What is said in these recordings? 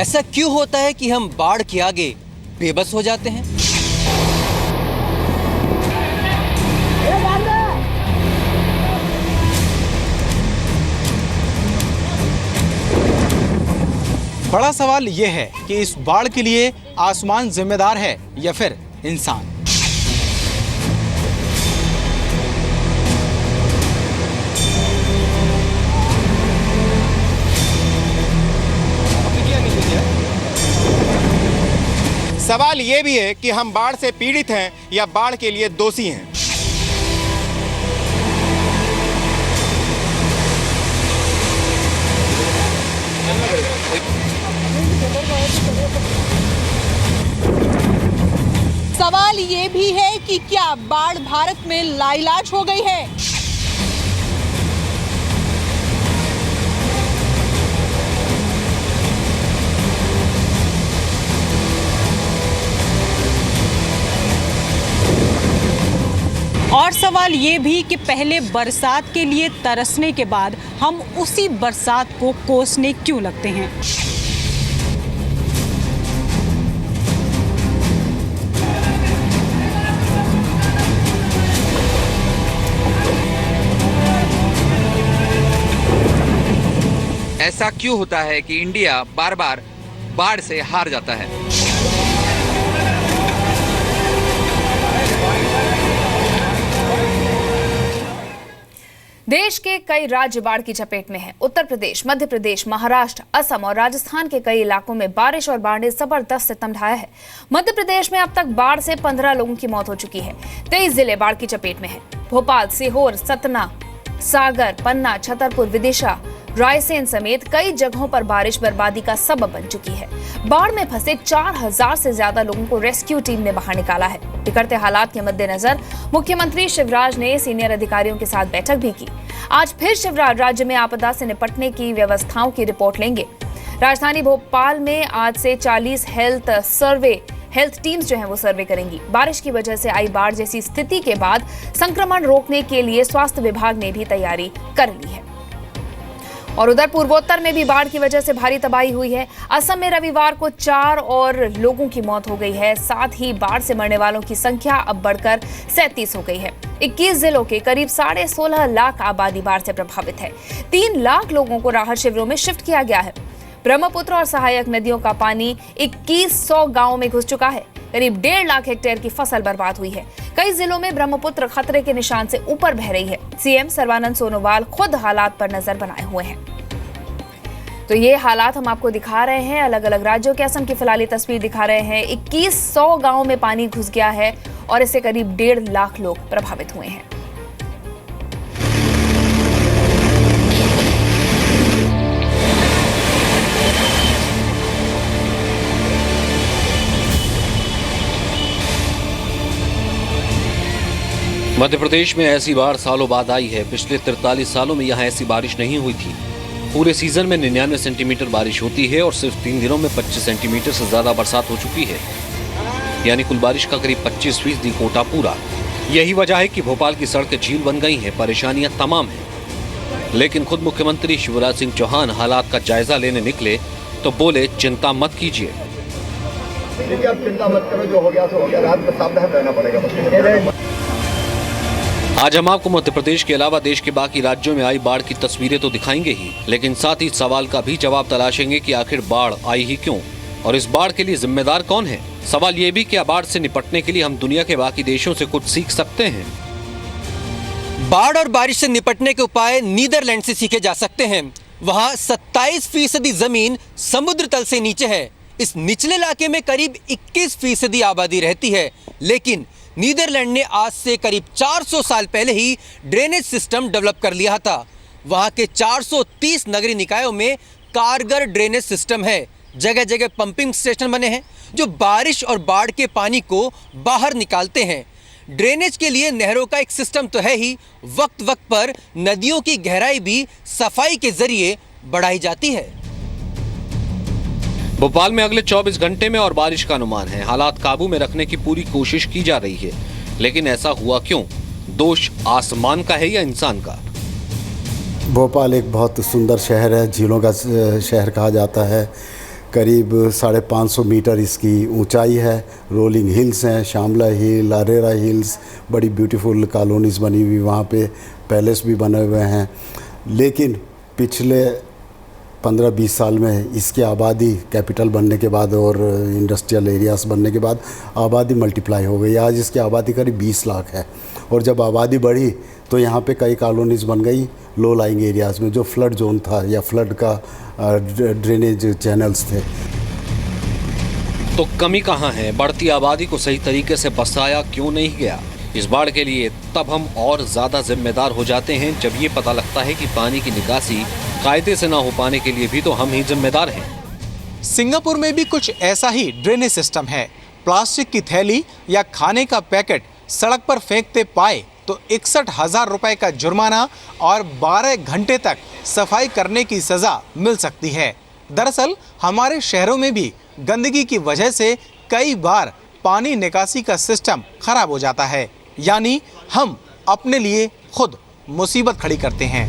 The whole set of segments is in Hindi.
ऐसा क्यों होता है कि हम बाढ़ के आगे बेबस हो जाते हैं? बड़ा सवाल यह है कि इस बाढ़ के लिए आसमान जिम्मेदार है या फिर इंसान। सवाल ये भी है कि हम बाढ़ से पीड़ित हैं या बाढ़ के लिए दोषी हैं। सवाल ये भी है कि क्या बाढ़ भारत में लाइलाज हो गई है? और सवाल ये भी कि पहले बरसात के लिए तरसने के बाद हम उसी बरसात को कोसने क्यों लगते हैं? ऐसा क्यों होता है कि इंडिया बार बार बाढ़ से हार जाता है? देश के कई राज्य बाढ़ की चपेट में हैं। उत्तर प्रदेश, मध्य प्रदेश, महाराष्ट्र, असम और राजस्थान के कई इलाकों में बारिश और बाढ़ ने जबरदस्त सितम ढाया है। मध्य प्रदेश में अब तक बाढ़ से 15 लोगों की मौत हो चुकी है। 23 जिले बाढ़ की चपेट में हैं। भोपाल, सीहोर, सतना, सागर, पन्ना, छतरपुर, विदिशा, रायसेन समेत कई जगहों पर बारिश बर्बादी का सबब बन चुकी है। बाढ़ में फंसे 4000 से ज्यादा लोगों को रेस्क्यू टीम ने बाहर निकाला है। बिगड़ते हालात के मद्देनजर मुख्यमंत्री शिवराज ने सीनियर अधिकारियों के साथ बैठक भी की। आज फिर शिवराज राज्य में आपदा से निपटने की व्यवस्थाओं की रिपोर्ट लेंगे। राजधानी भोपाल में आज से 40 हेल्थ टीम्स जो हैं वो सर्वे करेंगी। बारिश की वजह से आई बाढ़ जैसी स्थिति के बाद संक्रमण रोकने के लिए स्वास्थ्य विभाग ने भी तैयारी कर ली है। और उधर पूर्वोत्तर में भी बाढ़ की वजह से भारी तबाही हुई है। असम में रविवार को 4 और लोगों की मौत हो गई है। साथ ही बाढ़ से मरने वालों की संख्या अब बढ़कर 37 हो गई है। 21 जिलों के करीब 16.5 लाख आबादी बाढ़ से प्रभावित है। 3 लाख लोगों को राहत शिविरों में शिफ्ट किया गया है। ब्रह्मपुत्र और सहायक नदियों का पानी 2100 गांवों में घुस चुका है। करीब 1.5 लाख हेक्टेयर की फसल बर्बाद हुई है। कई जिलों में ब्रह्मपुत्र खतरे के निशान से ऊपर बह रही है। सीएम सर्बानंद सोनोवाल खुद हालात पर नजर बनाए हुए हैं। तो ये हालात हम आपको दिखा रहे हैं। अलग अलग राज्यों के असम की फिलहाली तस्वीर दिखा रहे हैं। 2100 गांवों में पानी घुस गया है और इससे करीब 1.5 लाख लोग प्रभावित हुए हैं। मध्य प्रदेश में ऐसी बाढ़ सालों बाद आई है। पिछले 43 सालों में यहाँ ऐसी बारिश नहीं हुई थी। पूरे सीजन में 99 सेंटीमीटर बारिश होती है और सिर्फ 3 दिनों में 25 सेंटीमीटर से ज्यादा बरसात हो चुकी है, यानी कुल बारिश का करीब 25% कोटा पूरा। यही वजह है कि भोपाल की सड़कें झील बन गई हैं, परेशानियां तमाम हैं। लेकिन खुद मुख्यमंत्री शिवराज सिंह चौहान हालात का जायजा लेने निकले तो बोले, चिंता मत कीजिए। अब चिंता मत करो, जो हो गया सो हो गया। रात में सावधान रहना पड़ेगा। आज हम आपको मध्य प्रदेश के अलावा देश के बाकी राज्यों में आई बाढ़ की तस्वीरें तो दिखाएंगे ही, लेकिन साथ ही सवाल का भी जवाब तलाशेंगे कि आखिर बाढ़ आई ही क्यों और इस बाढ़ के लिए जिम्मेदार कौन है। सवाल ये भी कि बाढ़ से निपटने के लिए हम दुनिया के बाकी देशों से कुछ सीख सकते हैं। बाढ़ और बारिश से निपटने के उपाय नीदरलैंड से सीखे जा सकते हैं। वहाँ 27% जमीन समुद्र तल से नीचे है। इस निचले इलाके में करीब 21% आबादी रहती है, लेकिन नीदरलैंड ने आज से करीब 400 साल पहले ही ड्रेनेज सिस्टम डेवलप कर लिया था। वहां के 430 नगरीय निकायों में कारगर ड्रेनेज सिस्टम है। जगह जगह पंपिंग स्टेशन बने हैं जो बारिश और बाढ़ के पानी को बाहर निकालते हैं। ड्रेनेज के लिए नहरों का एक सिस्टम तो है ही, वक्त वक्त पर नदियों की गहराई भी सफाई के जरिए बढ़ाई जाती है। भोपाल में अगले 24 घंटे में और बारिश का अनुमान है। हालात काबू में रखने की पूरी कोशिश की जा रही है, लेकिन ऐसा हुआ क्यों? दोष आसमान का है या इंसान का? भोपाल एक बहुत सुंदर शहर है, झीलों का शहर कहा जाता है। करीब 550 मीटर इसकी ऊंचाई है। रोलिंग हिल्स हैं, शामला हिल, अरेरा हिल्स, बड़ी ब्यूटीफुल कॉलोनीज़ बनी हुई वहाँ पे, पैलेस भी बने हुए हैं। लेकिन पिछले 15-20 साल में इसकी आबादी कैपिटल बनने के बाद और इंडस्ट्रियल एरियाज़ बनने के बाद आबादी मल्टीप्लाई हो गई। आज इसकी आबादी करीब 20 लाख है और जब आबादी बढ़ी तो यहाँ पे कई कॉलोनीज़ बन गई लो लाइंग एरियाज़ में, जो फ्लड जोन था या फ्लड का ड्रेनेज चैनल्स थे। तो कमी कहाँ है? बढ़ती आबादी को सही तरीके से बसाया क्यों नहीं गया? इस बाढ़ के लिए तब हम और ज़्यादा जिम्मेदार हो जाते हैं जब ये पता लगता है कि पानी की निकासी कायदे से ना हो पाने के लिए भी तो हम ही जिम्मेदार हैं। सिंगापुर में भी कुछ ऐसा ही ड्रेनेज सिस्टम है। प्लास्टिक की थैली या खाने का पैकेट सड़क पर फेंकते पाए तो 61,000 रुपए का जुर्माना और 12 घंटे तक सफाई करने की सजा मिल सकती है। दरअसल हमारे शहरों में भी गंदगी की वजह से कई बार पानी निकासी का सिस्टम खराब हो जाता है, यानी हम अपने लिए खुद मुसीबत खड़ी करते हैं।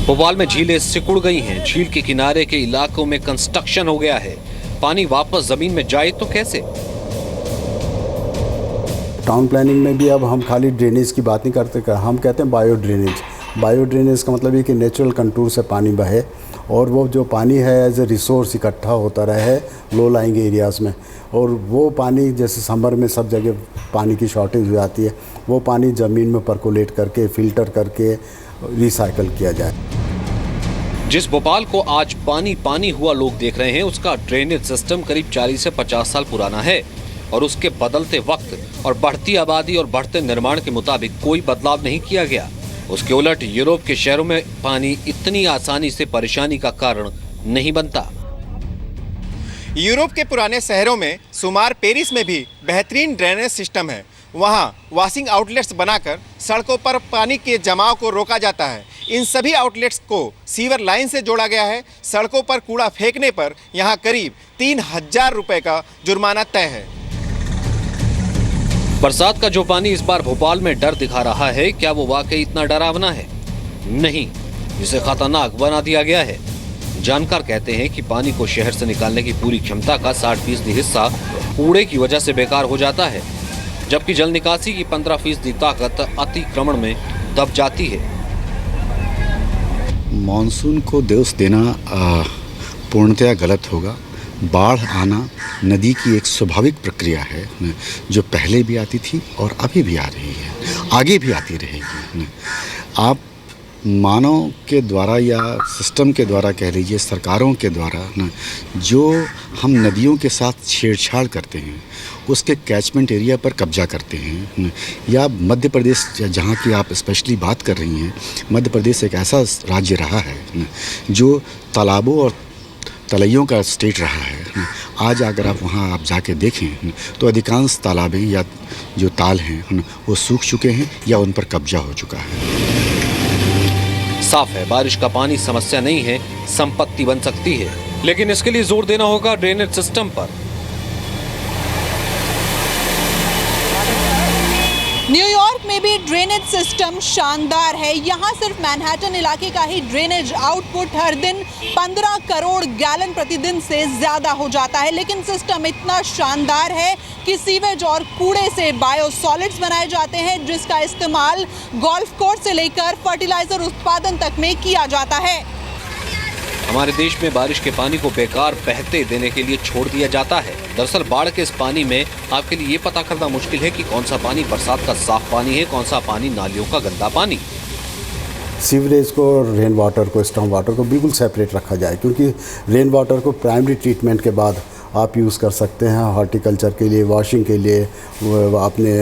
भोपाल में झीलें सिकुड़ गई हैं। झील के किनारे के इलाकों में कंस्ट्रक्शन हो गया है। पानी वापस जमीन में जाए तो कैसे? टाउन प्लानिंग में भी अब हम खाली ड्रेनेज की बात नहीं करते, हम कहते हैं बायो ड्रेनेज। बायो ड्रेनेज का मतलब ये कि नेचुरल कंटूर से पानी बहे और वो जो पानी है एज ए रिसोर्स इकट्ठा होता रहे लो लाइंग एरियाज़ में, और वो पानी जैसे समर में सब जगह पानी की शॉर्टेज हो जाती है, वो पानी ज़मीन में परकोलेट करके फिल्टर करके रिसाइकल किया जाए। जिस भोपाल को आज पानी पानी हुआ लोग देख रहे हैं, उसका ड्रेनेज सिस्टम करीब 40 से 50 साल पुराना है और उसके बदलते वक्त और बढ़ती आबादी और बढ़ते निर्माण के मुताबिक कोई बदलाव नहीं किया गया। उसके उलट यूरोप के शहरों में पानी इतनी आसानी से परेशानी का कारण नहीं बनता। यूरोप के पुराने शहरों में शुमार पेरिस में भी बेहतरीन ड्रेनेज सिस्टम है। वहाँ वॉशिंग आउटलेट्स बनाकर सड़कों पर पानी के जमाव को रोका जाता है। इन सभी आउटलेट्स को सीवर लाइन से जोड़ा गया है। सड़कों पर कूड़ा फेंकने पर यहाँ करीब 3,000 रुपए का जुर्माना तय है। बरसात का जो पानी इस बार भोपाल में डर दिखा रहा है, क्या वो वाकई इतना डरावना है? नहीं, इसे खतरनाक बना दिया गया है। जानकार कहते हैं कि पानी को शहर से निकालने की पूरी क्षमता का 60% हिस्सा कूड़े की वजह से बेकार हो जाता है, जबकि जल निकासी की 15% ताकत अतिक्रमण में दब जाती है। मॉनसून को दोष देना पूर्णतया गलत होगा। बाढ़ आना नदी की एक स्वाभाविक प्रक्रिया है जो पहले भी आती थी और अभी भी आ रही है, आगे भी आती रहेगी। आप मानव के द्वारा या सिस्टम के द्वारा कह लीजिए, सरकारों के द्वारा जो हम नदियों के साथ छेड़छाड़ करते हैं, उसके कैचमेंट एरिया पर कब्जा करते हैं, या मध्य प्रदेश जहाँ की आप स्पेशली बात कर रही हैं, मध्य प्रदेश एक ऐसा राज्य रहा है जो तालाबों और तलैयों का स्टेट रहा है। आज अगर आप वहाँ आप जाके देखें तो अधिकांश तालाबें या जो ताल हैं वो सूख चुके हैं या उन पर कब्जा हो चुका है। साफ है, बारिश का पानी समस्या नहीं है, संपत्ति बन सकती है, लेकिन इसके लिए जोर देना होगा ड्रेनेज सिस्टम पर। न्यूयॉर्क में भी ड्रेनेज सिस्टम शानदार है। यहाँ सिर्फ मैनहट्टन इलाके का ही ड्रेनेज आउटपुट हर दिन 15 करोड़ गैलन प्रतिदिन से ज्यादा हो जाता है, लेकिन सिस्टम इतना शानदार है कि सीवेज और कूड़े से बायो सॉलिड्स बनाए जाते हैं, जिसका इस्तेमाल गोल्फ कोर्स से लेकर फर्टिलाइजर उत्पादन तक में किया जाता है। हमारे देश में बारिश के पानी को बेकार बहते देने के लिए छोड़ दिया जाता है। दरअसल बाढ़ के इस पानी में आपके लिए ये पता करना मुश्किल है कि कौन सा पानी बरसात का साफ पानी है, कौन सा पानी नालियों का गंदा पानी। सीवरेज को, रेन वाटर को, स्टॉर्म वाटर को बिल्कुल सेपरेट रखा जाए, क्योंकि रेन वाटर को प्राइमरी ट्रीटमेंट के बाद आप यूज़ कर सकते हैं हॉर्टिकल्चर के लिए, वॉशिंग के लिए, अपने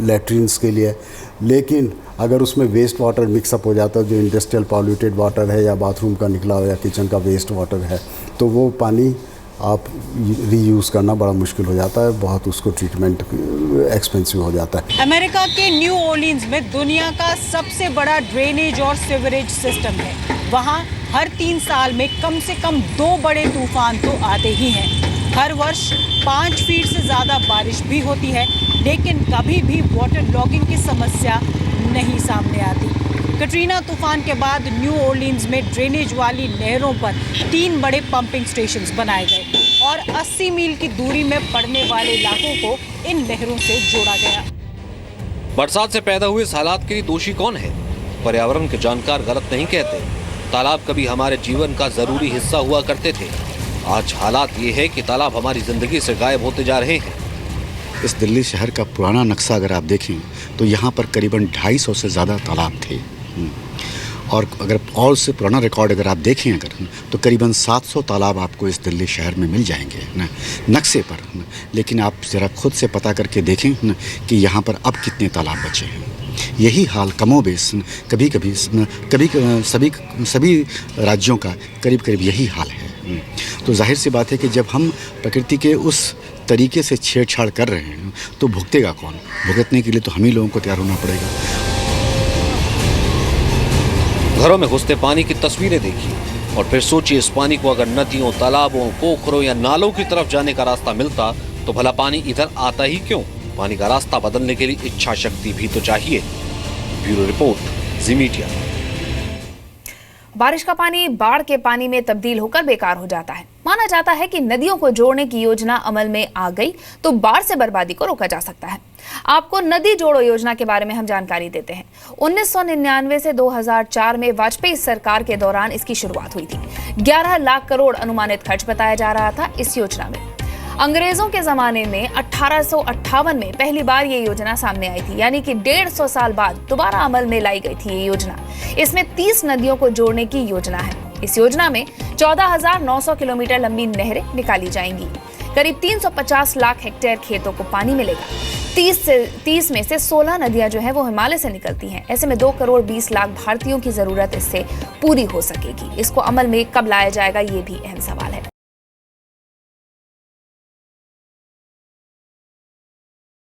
लेट्रिन्स के लिए। लेकिन अगर उसमें वेस्ट वाटर मिक्सअप हो जाता है, जो इंडस्ट्रियल पॉल्यूटेड वाटर है या बाथरूम का निकला हो या किचन का वेस्ट वाटर है, तो वो पानी आप रीयूज़ करना बड़ा मुश्किल हो जाता है, बहुत उसको ट्रीटमेंट एक्सपेंसिव हो जाता है। अमेरिका के न्यू ऑर्लिन्स में दुनिया का सबसे बड़ा ड्रेनेज और सीवरेज सिस्टम है। वहाँ हर 3 साल में कम से कम 2 बड़े तूफान तो आते ही हैं। हर वर्ष 5 फीट से ज़्यादा बारिश भी होती है, लेकिन कभी भी वाटर लॉगिंग की समस्या नहीं सामने आती। कटरीना तूफान के बाद न्यू ऑरलिन्स में ड्रेनेज वाली नहरों पर 3 बड़े पंपिंग स्टेशंस बनाए गए और 80 मील की दूरी में पड़ने वाले इलाकों को इन नहरों से जोड़ा गया। बरसात से पैदा हुए इस हालात के लिए दोषी कौन है? पर्यावरण के जानकार गलत नहीं कहते। तालाब कभी हमारे जीवन का जरूरी हिस्सा हुआ करते थे। आज हालात ये है कि तालाब हमारी जिंदगी से गायब होते जा रहे हैं। इस दिल्ली शहर का पुराना नक्शा अगर आप देखें तो यहाँ पर करीबन 250 से ज़्यादा तालाब थे और अगर और से पुराना रिकॉर्ड अगर आप देखें अगर तो करीबन 700 तालाब आपको इस दिल्ली शहर में मिल जाएंगे नक्शे पर। लेकिन आप ज़रा खुद से पता करके देखें कि यहाँ पर अब कितने तालाब बचे हैं। यही हाल कमोबेश कभी सभी राज्यों का करीब यही हाल है। तो जाहिर सी बात है कि जब हम प्रकृति के उस तरीके से छेड़छाड़ कर रहे हैं तो भुगतेगा कौन? भुगतने के लिए तो हम ही लोगों को तैयार होना पड़ेगा। घरों में घुसते पानी की तस्वीरें देखिए और फिर सोचिए इस पानी को अगर नदियों, तालाबों, पोखरों या नालों की तरफ जाने का रास्ता मिलता तो भला पानी इधर आता ही क्यों? पानी का रास्ता बदलने के लिए इच्छा शक्ति भी तो चाहिए। ब्यूरो रिपोर्ट, जी मीडिया। बारिश का पानी बाढ़ के पानी में तब्दील होकर बेकार हो जाता है। माना जाता है कि नदियों को जोड़ने की योजना अमल में आ गई तो बाढ़ से बर्बादी को रोका जा सकता है। आपको नदी जोड़ो योजना के बारे में हम जानकारी देते हैं। 1999 से 2004 में वाजपेयी सरकार के दौरान इसकी शुरुआत हुई थी। 11 लाख करोड़ अनुमानित खर्च बताया जा रहा था इस योजना में। अंग्रेजों के जमाने में 1858 में पहली बार ये योजना सामने आई थी, यानी कि 150 साल बाद दोबारा अमल में लाई गई थी ये योजना। इसमें 30 नदियों को जोड़ने की योजना है। इस योजना में 14,900 किलोमीटर लंबी नहरें निकाली जाएंगी। करीब 350 लाख हेक्टेयर खेतों को पानी मिलेगा। 30 में से 16 नदियां जो है वो हिमालय से निकलती हैं। ऐसे में 2 करोड़ 20 लाख भारतीयों की जरूरत इससे पूरी हो सकेगी। इसको अमल में कब लाया जाएगा ये भी अहम सवाल है।